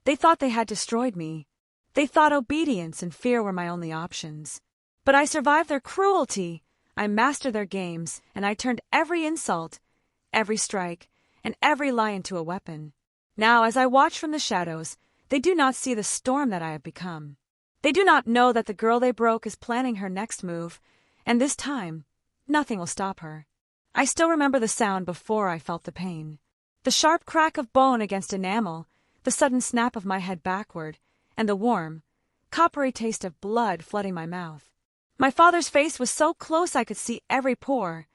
They thought they had destroyed me. They thought obedience and fear were my only options. But I survived their cruelty. I mastered their games, and I turned every insult, every strike, and every lie into a weapon. Now, as I watch from the shadows, they do not see the storm that I have become. They do not know that the girl they broke is planning her next move, and this time, nothing will stop her. I still remember the sound before I felt the pain. The sharp crack of bone against enamel, the sudden snap of my head backward, and the warm, coppery taste of blood flooding my mouth. My father's face was so close I could see every pore,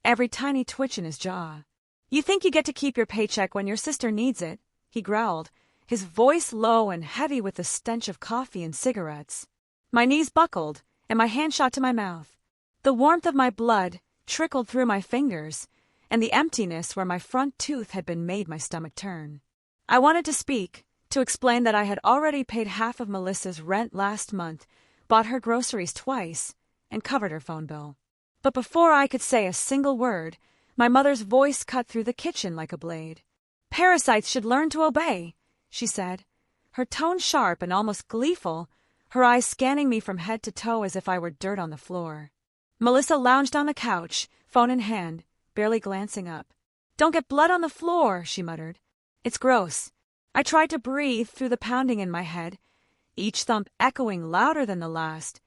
every tiny twitch in his jaw. "You think you get to keep your paycheck when your sister needs it," he growled, his voice low and heavy with the stench of coffee and cigarettes. My knees buckled, and my hand shot to my mouth. The warmth of my blood trickled through my fingers, and the emptiness where my front tooth had been made my stomach turn. I wanted to speak, to explain that I had already paid half of Melissa's rent last month, bought her groceries twice, and covered her phone bill. But before I could say a single word, my mother's voice cut through the kitchen like a blade. "Parasites should learn to obey," she said, her tone sharp and almost gleeful, her eyes scanning me from head to toe as if I were dirt on the floor. Melissa lounged on the couch, phone in hand, barely glancing up. "Don't get blood on the floor," she muttered. "It's gross." I tried to breathe through the pounding in my head, each thump echoing louder than the last,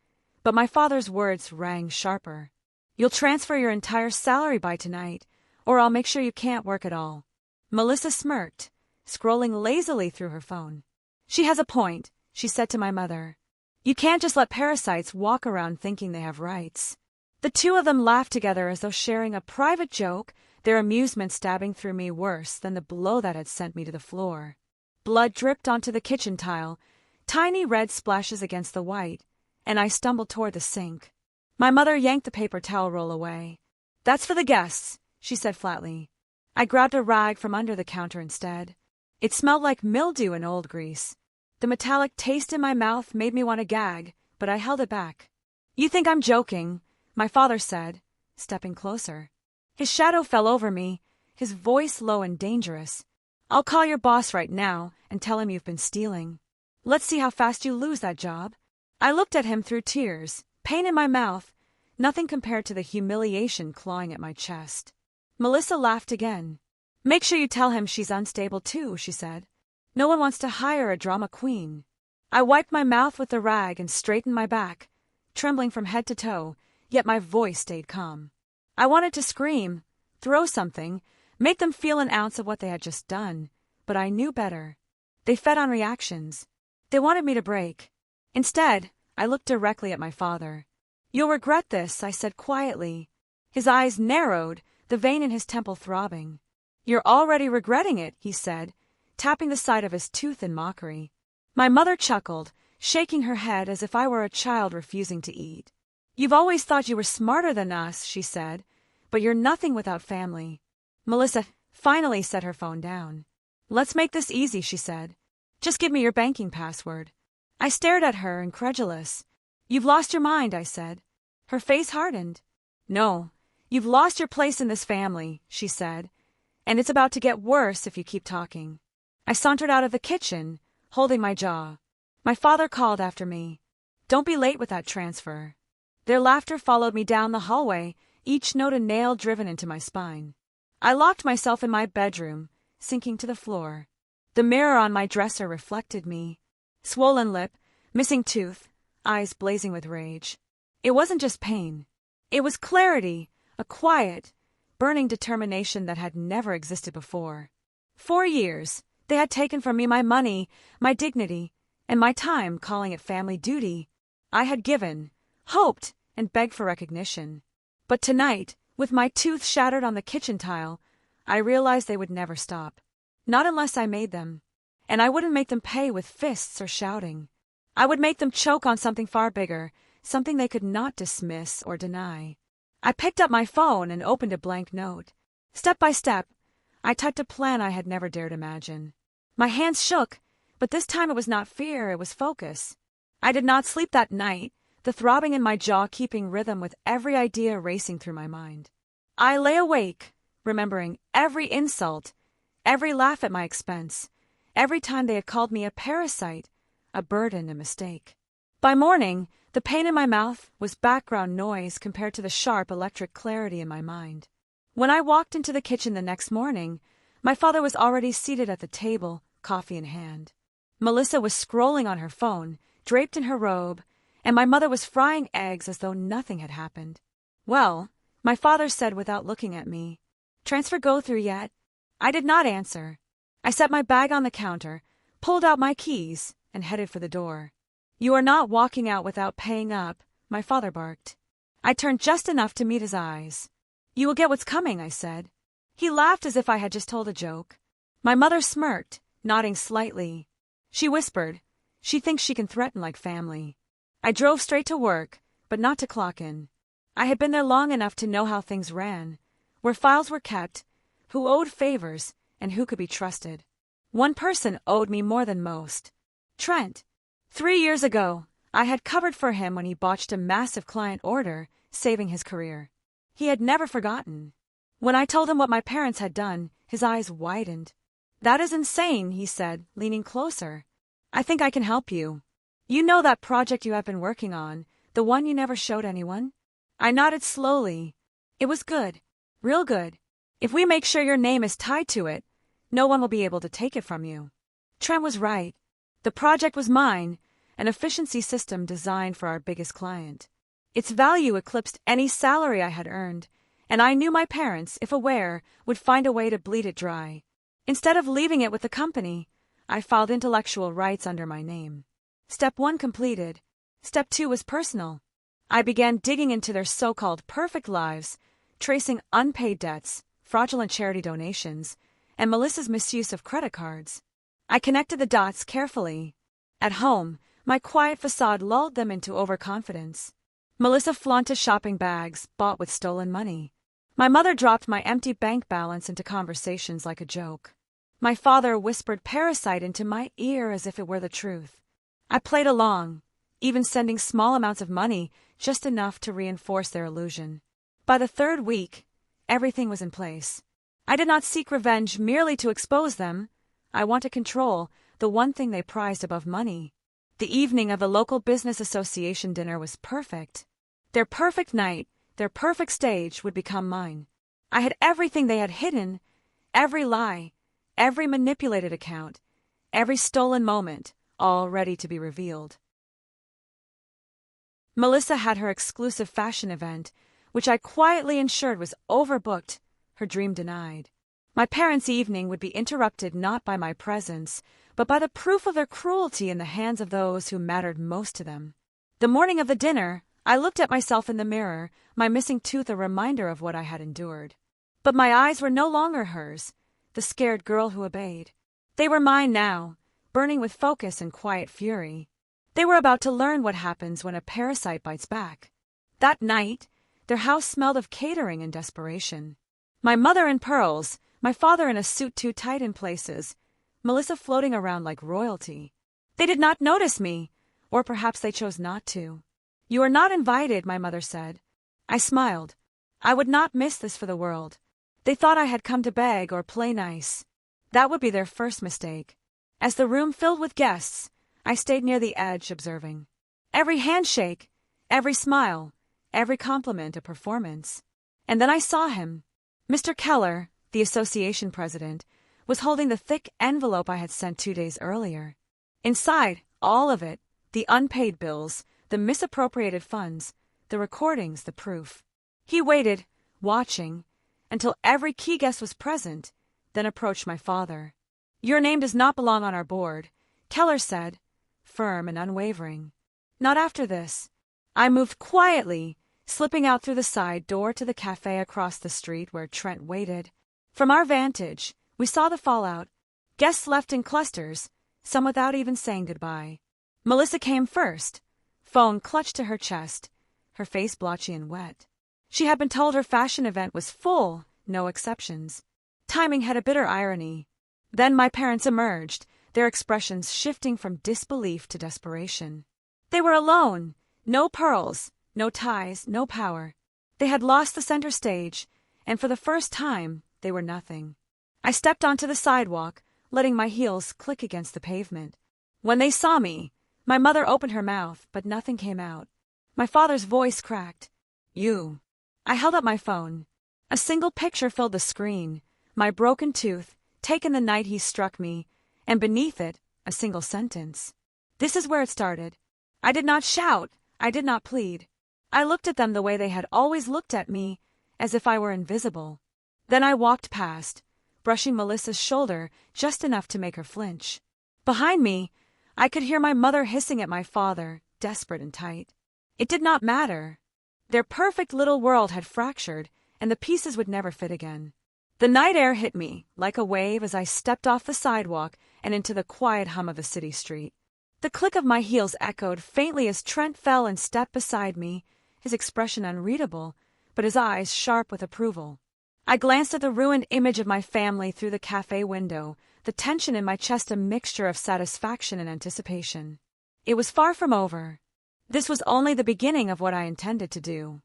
but my father's words rang sharper. "You'll transfer your entire salary by tonight, or I'll make sure you can't work at all." Melissa smirked, scrolling lazily through her phone. "She has a point," she said to my mother. "You can't just let parasites walk around thinking they have rights." The two of them laughed together as though sharing a private joke, their amusement stabbing through me worse than the blow that had sent me to the floor. Blood dripped onto the kitchen tile, tiny red splashes against the white, and I stumbled toward the sink. My mother yanked the paper towel roll away. "That's for the guests," she said flatly. I grabbed a rag from under the counter instead. It smelled like mildew and old grease. The metallic taste in my mouth made me want to gag, but I held it back. "You think I'm joking," my father said, stepping closer. His shadow fell over me, his voice low and dangerous. "I'll call your boss right now and tell him you've been stealing. Let's see how fast you lose that job." I looked at him through tears, pain in my mouth, nothing compared to the humiliation clawing at my chest. Melissa laughed again. "Make sure you tell him she's unstable too," she said. "No one wants to hire a drama queen." I wiped my mouth with the rag and straightened my back, trembling from head to toe, yet my voice stayed calm. I wanted to scream, throw something, make them feel an ounce of what they had just done, but I knew better. They fed on reactions. They wanted me to break. Instead, I looked directly at my father. "You'll regret this," I said quietly. His eyes narrowed, the vein in his temple throbbing. "You're already regretting it," he said, tapping the side of his tooth in mockery. My mother chuckled, shaking her head as if I were a child refusing to eat. "You've always thought you were smarter than us," she said, "but you're nothing without family." Melissa finally set her phone down. "Let's make this easy," she said. "Just give me your banking password." I stared at her, incredulous. "You've lost your mind," I said. Her face hardened. "No, you've lost your place in this family," she said, "and it's about to get worse if you keep talking." I sauntered out of the kitchen, holding my jaw. My father called after me. "Don't be late with that transfer." Their laughter followed me down the hallway, each note a nail driven into my spine. I locked myself in my bedroom, sinking to the floor. The mirror on my dresser reflected me. Swollen lip, missing tooth, eyes blazing with rage. It wasn't just pain. It was clarity, a quiet, burning determination that had never existed before. 4 years, they had taken from me my money, my dignity, and my time, calling it family duty. I had given, hoped, and begged for recognition. But tonight, with my tooth shattered on the kitchen tile, I realized they would never stop. Not unless I made them. And I wouldn't make them pay with fists or shouting. I would make them choke on something far bigger, something they could not dismiss or deny. I picked up my phone and opened a blank note. Step by step, I typed a plan I had never dared imagine. My hands shook, but this time it was not fear, it was focus. I did not sleep that night, the throbbing in my jaw keeping rhythm with every idea racing through my mind. I lay awake, remembering every insult, every laugh at my expense, Every time they had called me a parasite, a burden, a mistake. By morning, the pain in my mouth was background noise compared to the sharp electric clarity in my mind. When I walked into the kitchen the next morning, my father was already seated at the table, coffee in hand. Melissa was scrolling on her phone, draped in her robe, and my mother was frying eggs as though nothing had happened. "Well," my father said without looking at me, "transfer go through yet?" I did not answer. I set my bag on the counter, pulled out my keys, and headed for the door. "You are not walking out without paying up," my father barked. I turned just enough to meet his eyes. "You will get what's coming," I said. He laughed as if I had just told a joke. My mother smirked, nodding slightly. She whispered, "She thinks she can threaten like family." I drove straight to work, but not to clock in. I had been there long enough to know how things ran, where files were kept, who owed favors, and who could be trusted. One person owed me more than most. Trent. 3 years ago, I had covered for him when he botched a massive client order, saving his career. He had never forgotten. When I told him what my parents had done, his eyes widened. "That is insane," he said, leaning closer. "I think I can help you. You know that project you have been working on, the one you never showed anyone?" I nodded slowly. "It was good. Real good. If we make sure your name is tied to it, no one will be able to take it from you." Trent was right. The project was mine, an efficiency system designed for our biggest client. Its value eclipsed any salary I had earned, and I knew my parents, if aware, would find a way to bleed it dry. Instead of leaving it with the company, I filed intellectual rights under my name. Step 1 completed. Step 2 was personal. I began digging into their so-called perfect lives, tracing unpaid debts, fraudulent charity donations, and Melissa's misuse of credit cards. I connected the dots carefully. At home, my quiet facade lulled them into overconfidence. Melissa flaunted shopping bags bought with stolen money. My mother dropped my empty bank balance into conversations like a joke. My father whispered parasite into my ear as if it were the truth. I played along, even sending small amounts of money, just enough to reinforce their illusion. By the 3rd week, everything was in place. I did not seek revenge merely to expose them. I wanted control, the one thing they prized above money. The evening of the local business association dinner was perfect. Their perfect night, their perfect stage would become mine. I had everything they had hidden, every lie, every manipulated account, every stolen moment, all ready to be revealed. Melissa had her exclusive fashion event, which I quietly ensured was overbooked, her dream denied. My parents' evening would be interrupted not by my presence, but by the proof of their cruelty in the hands of those who mattered most to them. The morning of the dinner, I looked at myself in the mirror, my missing tooth a reminder of what I had endured. But my eyes were no longer hers, the scared girl who obeyed. They were mine now, burning with focus and quiet fury. They were about to learn what happens when a parasite bites back. That night, their house smelled of catering and desperation. My mother in pearls, my father in a suit too tight in places, Melissa floating around like royalty. They did not notice me, or perhaps they chose not to. "You are not invited," my mother said. I smiled. I would not miss this for the world. They thought I had come to beg or play nice. That would be their first mistake. As the room filled with guests, I stayed near the edge observing. Every handshake, every smile, every compliment a performance. And then I saw him. Mr. Keller, the association president, was holding the thick envelope I had sent 2 days earlier. Inside, all of it, the unpaid bills, the misappropriated funds, the recordings, the proof. He waited, watching, until every key guest was present, then approached my father. "Your name does not belong on our board," Keller said, firm and unwavering. "Not after this." I moved quietly, slipping out through the side door to the cafe across the street where Trent waited. From our vantage, we saw the fallout. Guests left in clusters, some without even saying goodbye. Melissa came first, phone clutched to her chest, her face blotchy and wet. She had been told her fashion event was full, no exceptions. Timing had a bitter irony. Then my parents emerged, their expressions shifting from disbelief to desperation. They were alone, no pearls, no ties, no power. They had lost the center stage, and for the first time, they were nothing. I stepped onto the sidewalk, letting my heels click against the pavement. When they saw me, my mother opened her mouth, but nothing came out. My father's voice cracked. You. I held up my phone. A single picture filled the screen, my broken tooth, taken the night he struck me, and beneath it, a single sentence. This is where it started. I did not shout, I did not plead. I looked at them the way they had always looked at me, as if I were invisible. Then I walked past, brushing Melissa's shoulder just enough to make her flinch. Behind me, I could hear my mother hissing at my father, desperate and tight. It did not matter. Their perfect little world had fractured, and the pieces would never fit again. The night air hit me, like a wave, as I stepped off the sidewalk and into the quiet hum of a city street. The click of my heels echoed faintly as Trent fell and stepped beside me, his expression unreadable, but his eyes sharp with approval. I glanced at the ruined image of my family through the cafe window, the tension in my chest a mixture of satisfaction and anticipation. It was far from over. This was only the beginning of what I intended to do.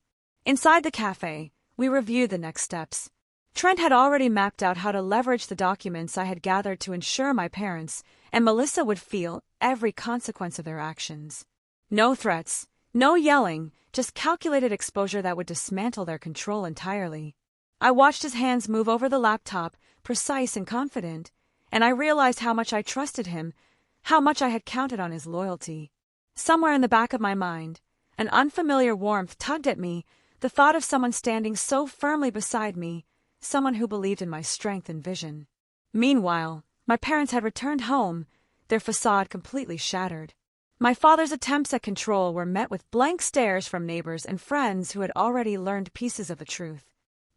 Inside the cafe, we reviewed the next steps. Trent had already mapped out how to leverage the documents I had gathered to ensure my parents and Melissa would feel every consequence of their actions. No threats, no yelling, just calculated exposure that would dismantle their control entirely. I watched his hands move over the laptop, precise and confident, and I realized how much I trusted him, how much I had counted on his loyalty. Somewhere in the back of my mind, an unfamiliar warmth tugged at me, the thought of someone standing so firmly beside me, someone who believed in my strength and vision. Meanwhile, my parents had returned home, their facade completely shattered. My father's attempts at control were met with blank stares from neighbors and friends who had already learned pieces of the truth.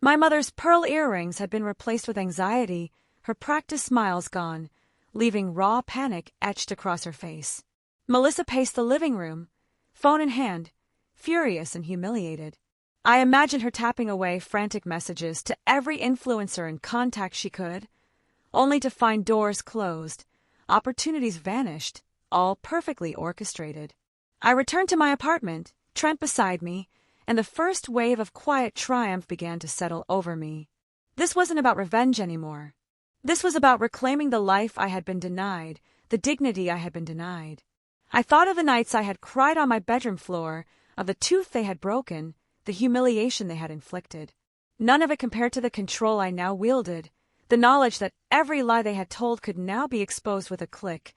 My mother's pearl earrings had been replaced with anxiety, her practiced smiles gone, leaving raw panic etched across her face. Melissa paced the living room, phone in hand, furious and humiliated. I imagined her tapping away frantic messages to every influencer and contact she could, only to find doors closed, opportunities vanished, all perfectly orchestrated. I returned to my apartment, Trent beside me, and the first wave of quiet triumph began to settle over me. This wasn't about revenge anymore. This was about reclaiming the life I had been denied, the dignity I had been denied. I thought of the nights I had cried on my bedroom floor, of the tooth they had broken, the humiliation they had inflicted. None of it compared to the control I now wielded, the knowledge that every lie they had told could now be exposed with a click,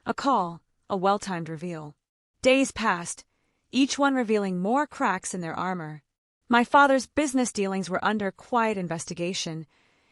a call, a well-timed reveal. Days passed, each one revealing more cracks in their armor. My father's business dealings were under quiet investigation,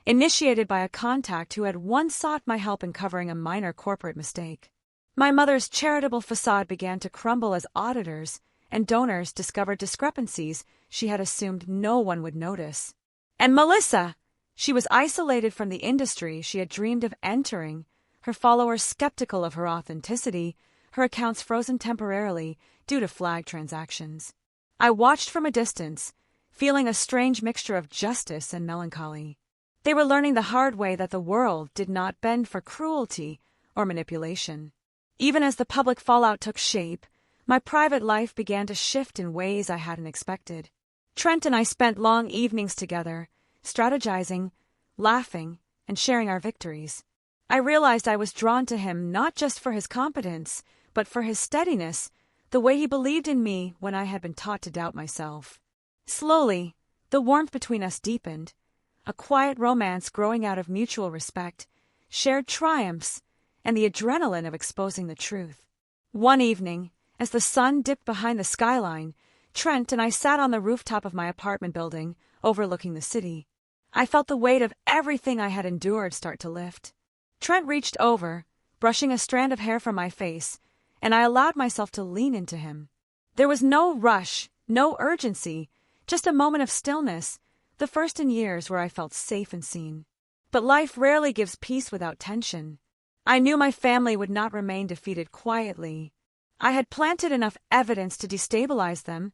initiated by a contact who had once sought my help in covering a minor corporate mistake. My mother's charitable facade began to crumble as auditors and donors discovered discrepancies she had assumed no one would notice. And Melissa! She was isolated from the industry she had dreamed of entering, her followers skeptical of her authenticity, her accounts frozen temporarily due to flagged transactions. I watched from a distance, feeling a strange mixture of justice and melancholy. They were learning the hard way that the world did not bend for cruelty or manipulation. Even as the public fallout took shape, my private life began to shift in ways I hadn't expected. Trent and I spent long evenings together, strategizing, laughing, and sharing our victories. I realized I was drawn to him not just for his competence, but for his steadiness, the way he believed in me when I had been taught to doubt myself. Slowly, the warmth between us deepened, a quiet romance growing out of mutual respect, shared triumphs, and the adrenaline of exposing the truth. One evening, as the sun dipped behind the skyline, Trent and I sat on the rooftop of my apartment building, overlooking the city. I felt the weight of everything I had endured start to lift. Trent reached over, brushing a strand of hair from my face, and I allowed myself to lean into him. There was no rush, no urgency, just a moment of stillness, the first in years where I felt safe and seen. But life rarely gives peace without tension. I knew my family would not remain defeated quietly. I had planted enough evidence to destabilize them,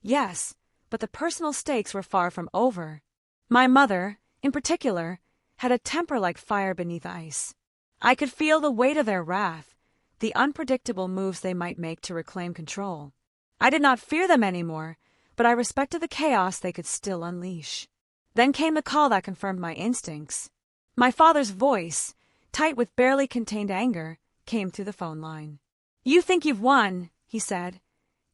yes, but the personal stakes were far from over. My mother, in particular, had a temper like fire beneath ice. I could feel the weight of their wrath, the unpredictable moves they might make to reclaim control. I did not fear them anymore, but I respected the chaos they could still unleash. Then came the call that confirmed my instincts. My father's voice, tight with barely contained anger, came through the phone line. "You think you've won," he said,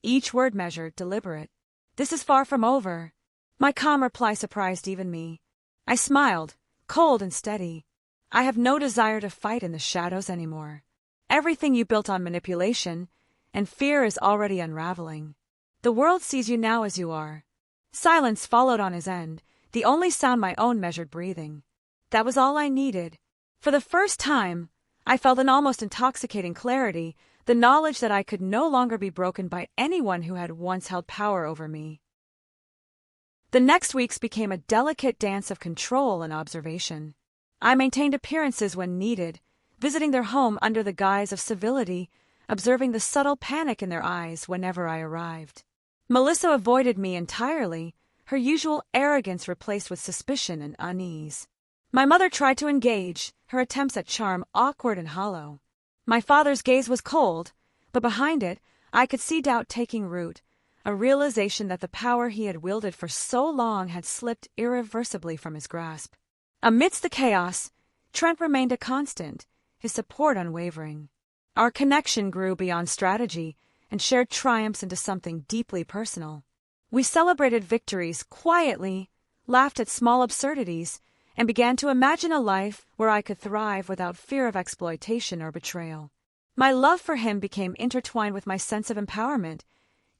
each word measured, deliberate. "This is far from over." My calm reply surprised even me. I smiled, cold and steady. "I have no desire to fight in the shadows anymore. Everything you built on manipulation and fear is already unraveling. The world sees you now as you are." Silence followed on his end, the only sound my own measured breathing. That was all I needed. For the first time, I felt an almost intoxicating clarity, the knowledge that I could no longer be broken by anyone who had once held power over me. The next weeks became a delicate dance of control and observation. I maintained appearances when needed, visiting their home under the guise of civility, observing the subtle panic in their eyes whenever I arrived. Melissa avoided me entirely, her usual arrogance replaced with suspicion and unease. My mother tried to engage, her attempts at charm awkward and hollow. My father's gaze was cold, but behind it, I could see doubt taking root, a realization that the power he had wielded for so long had slipped irreversibly from his grasp. Amidst the chaos, Trent remained a constant, his support unwavering. Our connection grew beyond strategy and shared triumphs into something deeply personal. We celebrated victories quietly, laughed at small absurdities, and began to imagine a life where I could thrive without fear of exploitation or betrayal. My love for him became intertwined with my sense of empowerment,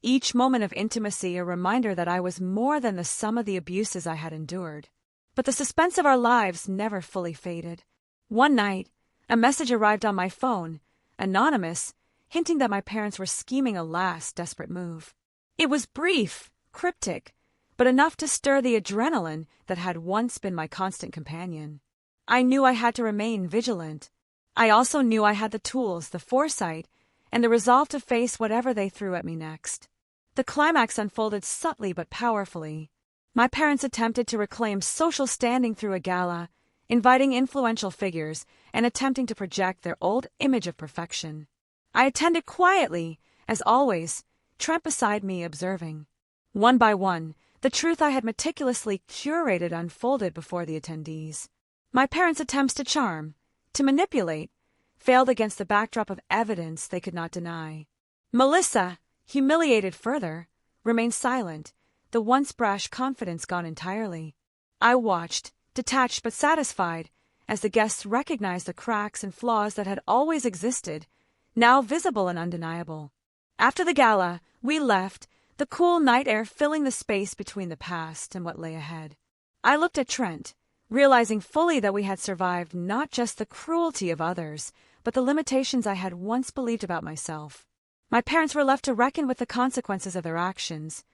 each moment of intimacy a reminder that I was more than the sum of the abuses I had endured. But the suspense of our lives never fully faded. One night, a message arrived on my phone, anonymous, hinting that my parents were scheming a last desperate move. It was brief, cryptic, but enough to stir the adrenaline that had once been my constant companion. I knew I had to remain vigilant. I also knew I had the tools, the foresight, and the resolve to face whatever they threw at me next. The climax unfolded subtly but powerfully. My parents attempted to reclaim social standing through a gala, inviting influential figures and attempting to project their old image of perfection. I attended quietly, as always, Trent beside me observing. One by one, the truth I had meticulously curated unfolded before the attendees. My parents' attempts to charm, to manipulate, failed against the backdrop of evidence they could not deny. Melissa, humiliated further, remained silent, the once brash confidence gone entirely. I watched, detached but satisfied, as the guests recognized the cracks and flaws that had always existed, now visible and undeniable. After the gala, we left, the cool night air filling the space between the past and what lay ahead. I looked at Trent, realizing fully that we had survived not just the cruelty of others, but the limitations I had once believed about myself. My parents were left to reckon with the consequences of their actions,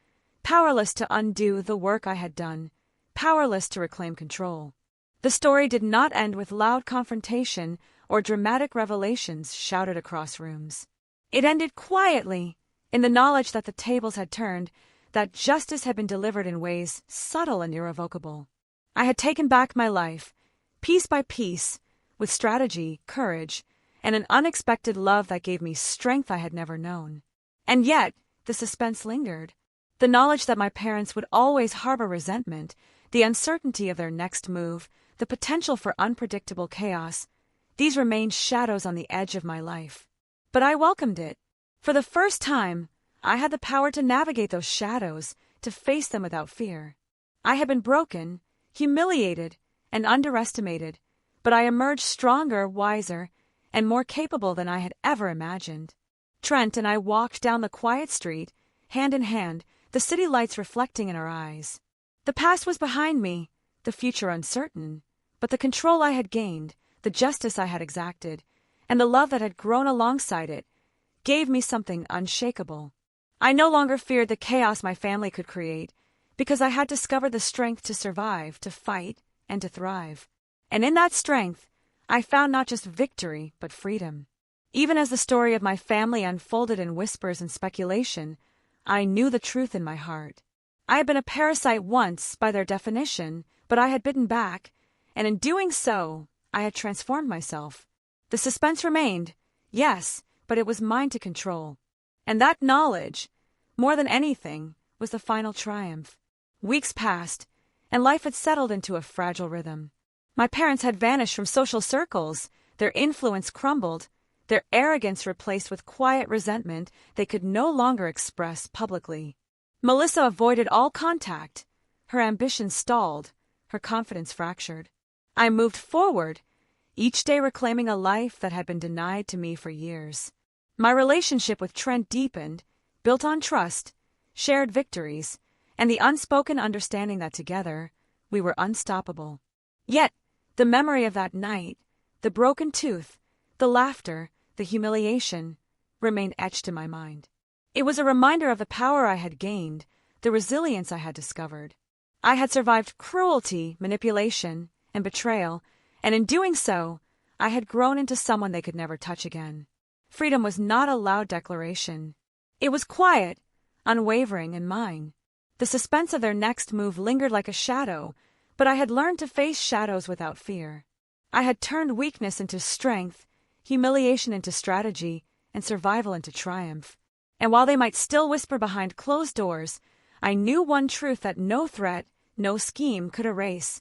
powerless to undo the work I had done, powerless to reclaim control. The story did not end with loud confrontation or dramatic revelations shouted across rooms. It ended quietly, in the knowledge that the tables had turned, that justice had been delivered in ways subtle and irrevocable. I had taken back my life, piece by piece, with strategy, courage, and an unexpected love that gave me strength I had never known. And yet, the suspense lingered. The knowledge that my parents would always harbor resentment, the uncertainty of their next move, the potential for unpredictable chaos, these remained shadows on the edge of my life. But I welcomed it. For the first time, I had the power to navigate those shadows, to face them without fear. I had been broken, humiliated, and underestimated, but I emerged stronger, wiser, and more capable than I had ever imagined. Trent and I walked down the quiet street, hand in hand, the city lights reflecting in our eyes. The past was behind me, the future uncertain, but the control I had gained, the justice I had exacted, and the love that had grown alongside it, gave me something unshakable. I no longer feared the chaos my family could create, because I had discovered the strength to survive, to fight, and to thrive. And in that strength, I found not just victory, but freedom. Even as the story of my family unfolded in whispers and speculation, I knew the truth in my heart. I had been a parasite once, by their definition, but I had bitten back, and in doing so, I had transformed myself. The suspense remained, yes, but it was mine to control. And that knowledge, more than anything, was the final triumph. Weeks passed, and life had settled into a fragile rhythm. My parents had vanished from social circles, Their influence crumbled, their arrogance replaced with quiet resentment they could no longer express publicly. Melissa avoided all contact. Her ambition stalled, her confidence fractured. I moved forward, each day reclaiming a life that had been denied to me for years. My relationship with Trent deepened, built on trust, shared victories, and the unspoken understanding that together, we were unstoppable. Yet, the memory of that night, the broken tooth, the laughter, the humiliation, remained etched in my mind. It was a reminder of the power I had gained, the resilience I had discovered. I had survived cruelty, manipulation, and betrayal, and in doing so, I had grown into someone they could never touch again. Freedom was not a loud declaration. It was quiet, unwavering, and mine. The suspense of their next move lingered like a shadow, but I had learned to face shadows without fear. I had turned weakness into strength, humiliation into strategy, and survival into triumph. And while they might still whisper behind closed doors, I knew one truth that no threat, no scheme could erase.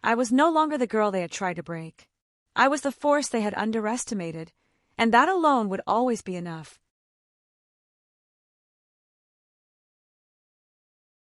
I was no longer the girl they had tried to break. I was the force they had underestimated, and that alone would always be enough.